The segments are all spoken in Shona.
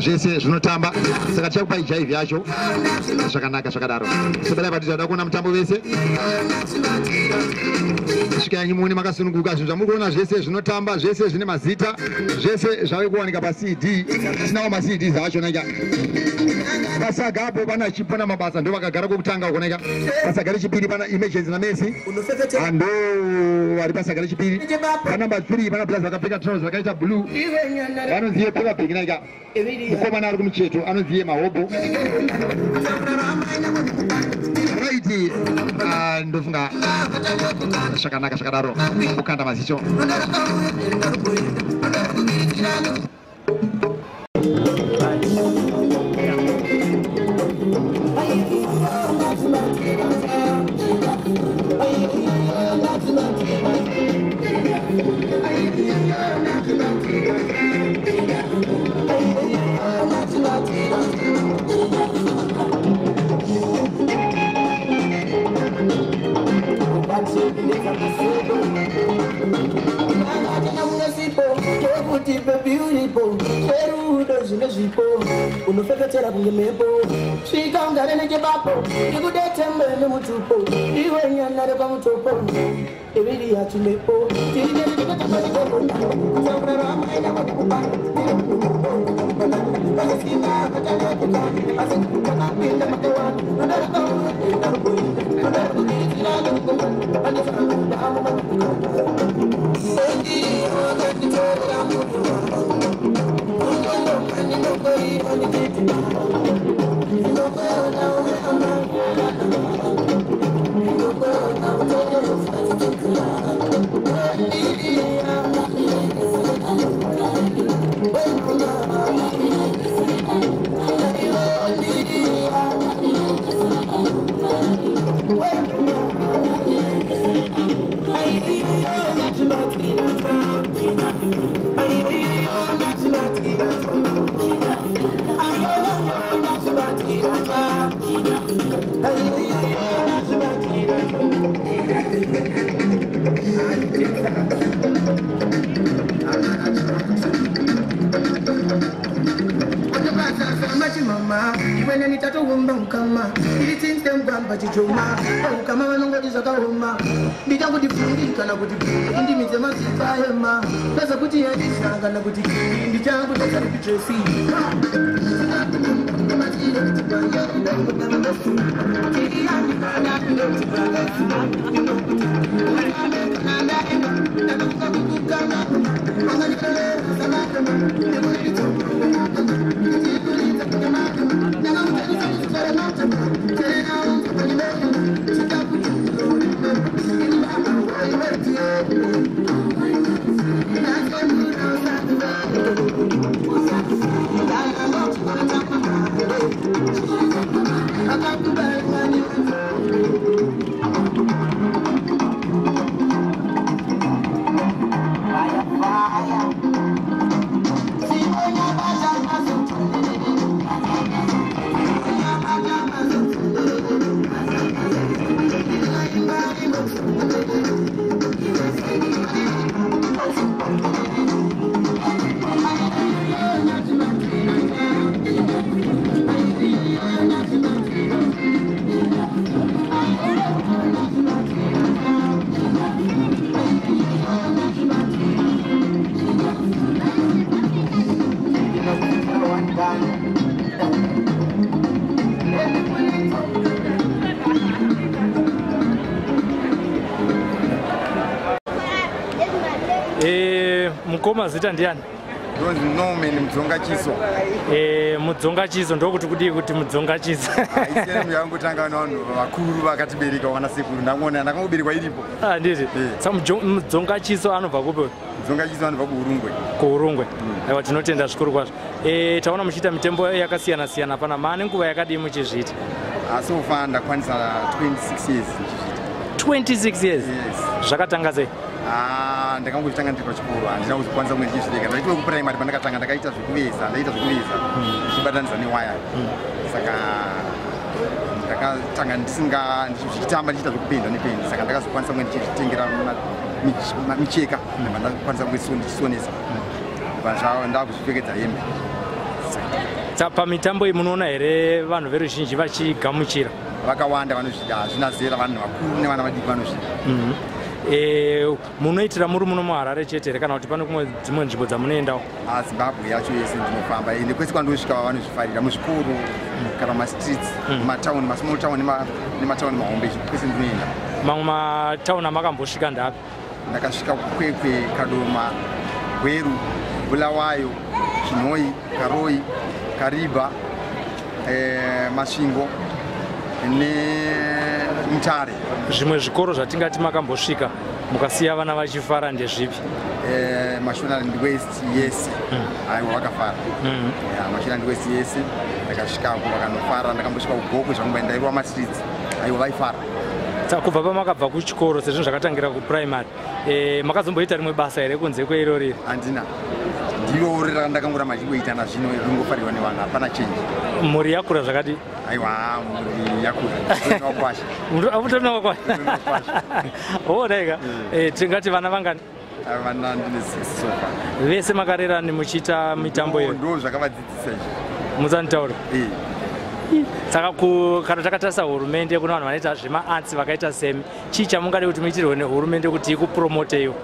zvese zvinotamba saka tichakupai jaivi yacho zvakanaka zvakadaro. Sebada patizada kuona mutambo vese svika yanyu muone makasununguka. Zvinhu zvamuri kuona zvese zvinotamba zvese zvine mazita zvese zvave kuwanika paCD. Tinawo maCD zvachona ika pasaga apo pana chipo namabasa ndo vakagara kokutanga kuoneka. Pasaga rechipiri pana emergency namesi ando vari pasaga rechipiri. Panamba 3 pana plus vakapfeka trousers vakaita blue vanoziye peva bheki ika mukomana ari kumucheto anoziye mahobo right. Ndofunga zvakanaka zvakadaro kukanda mazicho. Unofefetera kunge mepo svika ungare nechepapo ndikudetembe mutupo iwe nyana repamutopo eviri yachimepo Mukoma zita ndiani? Nome ni Mudzongachiso. Mudzongachiso ndokuti kudi kuti Mudzongachiso. Isemu yangu tanga vanhu vakuru vakatibereka wana sekuru ndangona ndakangoberekwa iripo. Ndizvi. Saka Mudzongachiso anobva kupi? Mudzongachiso anobva kuUrungwe. KuUrungwe. Aiwa tinotenda zvikuru kwazvo. Taona muchiita mitembo yakasiyana siyana pana maane nguva yakadii muchizviita? So far ndakwanisa 26 years. 26 years? Yes. Zvakatanga sei? Ndakangotanga ndiri pachikoro handina kuzvikwanisa kumwe ndichizvireka. Ndaitwe kupuraimari pandakatanga ndakaita zvekuveza ndichibatanidza newaya. Saka ndakatanga ndichitamba ndichiita zvekupenda nependi. Saka ndakazokwanisa kumwe ndichitengera micheka ndakwanisa kumwe ndichisonesa. Ndakuzvipfekedza hembe. pamitambo iyi munoona here vanhu veruzhinji vachigamuchira? Vakawanda vanozvida, hazvina zera, vanhu vakuru nevana vadiki vanozvida. Munoitira muri muno muHarare chete here kana kuti pane dzimwe nzvimbo dzamunoendawo? Zimbabwe yacho yese ndinofamba, ende kwese kwandosvika vanozvifarira muzvikoro kana mumastreets, mumatauni, masmall town nematauni mahombe, kwese ndinoenda. Mamwe matauni amakambosvika ndapi? Ndakasvika kukwekwe, Kadoma, Gweru, Bulawayo, Chinoi, Karoi, Kariba, Masvingo neMutare. Zvimwe zvikoro zvatingati makambosvika mukasiya vana vachifara ndezvipi? Mashonaland West yese aiwa vakafara. Mashonaland West yese ndakasvikako vakanofara, ndakambosvika kuGokwe zvangumba ndairwa mastreets aiwa vaifara. Kubva pamakabva kuchikoro sezvo zvakatangira kuprimary, makazomboita rimwe basa here kunze kweirori? Handina, ndiro rira ndakangoramba ndingoita nazvino ringofarirwa nevanhu, hapana change. Mhuri yakura zvakadi? Aiwa, mhuri yakura kwasha. Mutorina wakwasha? Daika. Tingati vana vangani? Vana ndine 6 sofa. Vese makarerani muchiita mitambo iyo? Ndo zvakavadzidzisa izvi. Musanitaura? Saka kana takatarisa hurumende kuna vanhu vanoita zvemaarts vakaita semi, chii chamungade kuti muitirwe nehurumende kuti ikupromoteyo?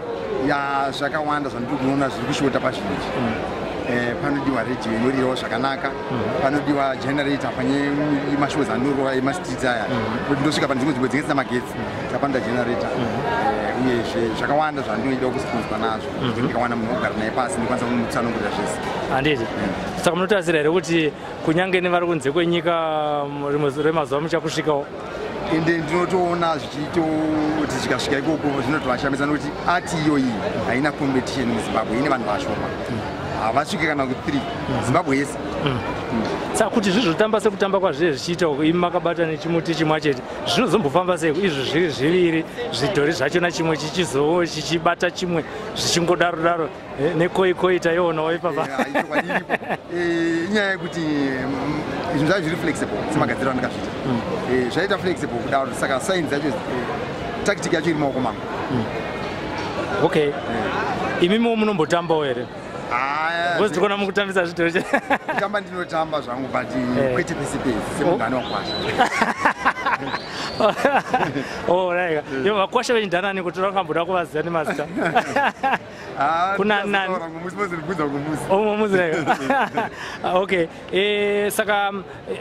Zvakawanda zvandiri kuona zviri kushota pazvinji. Panodiwa radio inorirawo zvakanaka, panodiwa generator pane mashows anorova emastreets aya. Ndosvika pane dzimwe nzvimbo dzingesina magetsi, tapanda generator. Uyezve zvakawanda zvandinoida kusikunzwa nazvo. Ndikawana munhu wogara naye pasi ndikwanisa kumutsanangurira zvese. Handiti. Saka munotarisira here kuti kunyange nevari kunze kwenyika remazuva muchakusvikawo? Ende ndinotoona zvichitoti zvikasvika ikoko zvinotovashamisa nokuti ati iyoyi haina competition muZimbabwe, ine vanhu vashoma. Havasvike kana ku3 Zimbabwe yese. Saka kuti zvizvotamba sekutamba kwazviri zvichiita imi makabata nechimuti chimwe chete, zvinozombofamba sei izvi zviviri zvidhori zvachona chimwe chichibata chimwe zvichingodaro nekoikoi taionawo ipapa? Inyaya yekuti izvi zvai zviri flexible semagadziro andakazviita, zvaita flexible kudaro, saka sainzi yacho tactic yacho iri maoko mangu. Okay, imimo munombotambawo here? Because tikona mukutambisa zvidhori chete. Kutamba ndinotamba zvangu but kwete pese pese semungani wakwasha. Right. Yo vakwasha vechindanani kuti vakamboda kuvaziva nemazita? Kuna nani? Okay. Saka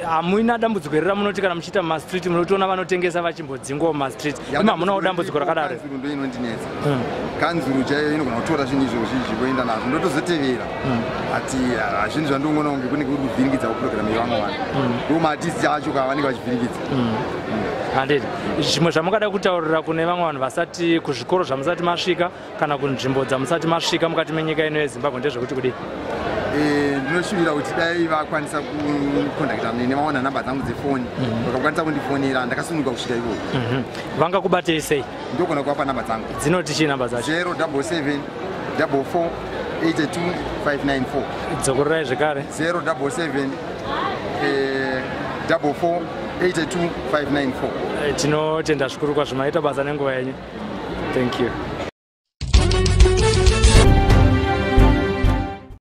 hamuina dambudziko here ramunoti kana muchiita mumastreet munotoona vanotengesa vachimbodzingwa mumastreet? Ima hamunawo dambudziko rakadaro? Kanzuru ndo inondinetsa. Kanzuru chaiyo inogona kutora zvinhu izvozvi kuenda nazvo ndotozotevera ati zvinhu zvandingoona kunge kunenge kuri kuvhiringidza kupurogiramu yevamwe vanhu. Ndomaartisti acho kavanenge vachivhiringidza. Handiti. Zvimwe zvamungada kutaurira kune vamwe vanhu vasati kuzvikoro zvamusati masvika kana kunzvimbo dzamusati masvika mukati menyika ino yeZimbabwe ndezvekuti kudii? Ndinoshuvira kuti dai vakwanisa kukondakita neni vaona nhamba dzangu dzefoni vakakwanisa kundifonera ndakasununguka kusvika ikoko. Vangakubatei sei? Ndogona kuvapa nhamba dzangu. Dzinoti chii nhamba dzacho? 077 44 82 594. Dzokorerai zvekare. 077 44 82 594. Tinotenda zvikuru kwazvo maita basa nenguva yenyu. Thank you.